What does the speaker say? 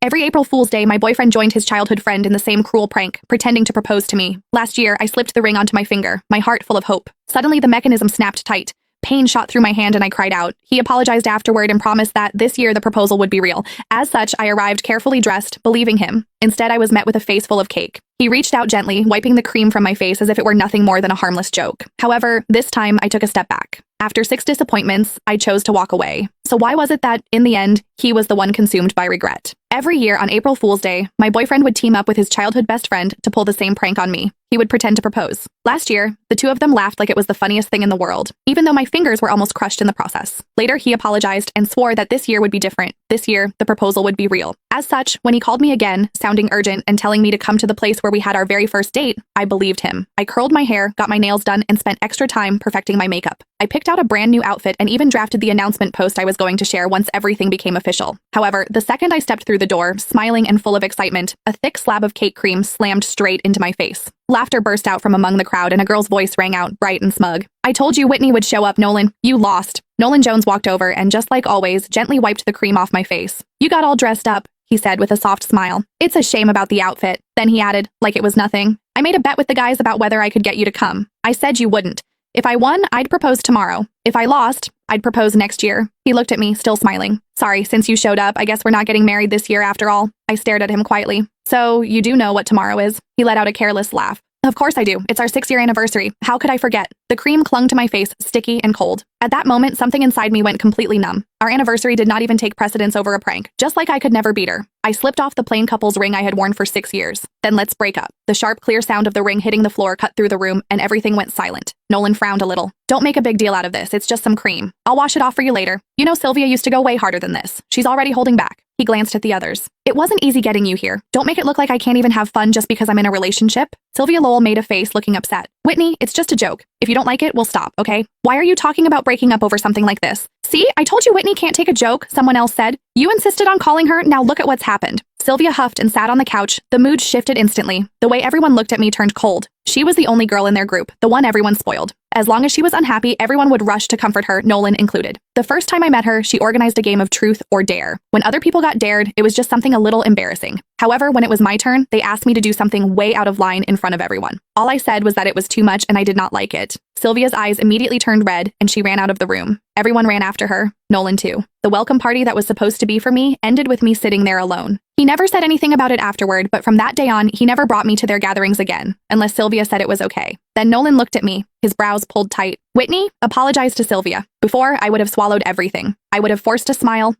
Every April Fool's Day, my boyfriend joined his childhood friend in the same cruel prank, pretending to propose to me. Last year, I slipped the ring onto my finger, my heart full of hope. Suddenly, the mechanism snapped tight. Pain shot through my hand and I cried out. He apologized afterward and promised that this year the proposal would be real. As such, I arrived carefully dressed, believing him. Instead, I was met with a face full of cake. He reached out gently, wiping the cream from my face as if it were nothing more than a harmless joke. However, this time I took a step back. After 6 disappointments, I chose to walk away. So why was it that, in the end, he was the one consumed by regret? Every year on April Fool's Day, my boyfriend would team up with his childhood best friend to pull the same prank on me. He would pretend to propose. Last year, the two of them laughed like it was the funniest thing in the world, even though my fingers were almost crushed in the process. Later, he apologized and swore that this year would be different. This year, the proposal would be real. As such, when he called me again, sounding urgent and telling me to come to the place where we had our very first date, I believed him. I curled my hair, got my nails done, and spent extra time perfecting my makeup. I picked out a brand new outfit and even drafted the announcement post I was going to share once everything became official. However, the second I stepped through the door, smiling and full of excitement, a thick slab of cake cream slammed straight into my face. Laughter burst out from among the crowd and a girl's voice rang out, bright and smug. "I told you Whitney would show up, Nolan. You lost." Nolan Jones walked over and, just like always, gently wiped the cream off my face. "You got all dressed up," he said with a soft smile. "It's a shame about the outfit." Then he added, like it was nothing, "I made a bet with the guys about whether I could get you to come. I said you wouldn't. If I won, I'd propose tomorrow. If I lost, I'd propose next year." He looked at me, still smiling. "Sorry, since you showed up, I guess we're not getting married this year after all." I stared at him quietly. "So, you do know what tomorrow is?" He let out a careless laugh. "Of course I do. It's our 6-year anniversary. How could I forget?" The cream clung to my face, sticky and cold. At that moment, something inside me went completely numb. Our anniversary did not even take precedence over a prank, just like I could never beat her. I slipped off the plain couple's ring I had worn for 6 years. "Then let's break up." The sharp, clear sound of the ring hitting the floor cut through the room, and everything went silent. Nolan frowned a little. "Don't make a big deal out of this. It's just some cream. I'll wash it off for you later. You know Sylvia used to go way harder than this. She's already holding back." He glanced at the others. "It wasn't easy getting you here. Don't make it look like I can't even have fun just because I'm in a relationship." Sylvia Lowell made a face, looking upset. "Whitney, it's just a joke. If you don't like it, we'll stop, okay? Why are you talking about breaking up over something like this?" "See, I told you Whitney can't take a joke," someone else said. "You insisted on calling her, now look at what's happened." Sylvia huffed and sat on the couch. The mood shifted instantly. The way everyone looked at me turned cold. She was the only girl in their group, the one everyone spoiled. As long as she was unhappy, everyone would rush to comfort her, Nolan included. The first time I met her, she organized a game of truth or dare. When other people got dared, it was just something a little embarrassing. However, when it was my turn, they asked me to do something way out of line in front of everyone. All I said was that it was too much and I did not like it. Sylvia's eyes immediately turned red and she ran out of the room. Everyone ran after her, Nolan too. The welcome party that was supposed to be for me ended with me sitting there alone. He never said anything about it afterward, but from that day on, he never brought me to their gatherings again, unless Sylvia said it was okay. Then Nolan looked at me, his brows pulled tight. "Whitney, apologize to Sylvia." Before, I would have swallowed everything. I would have forced a smile,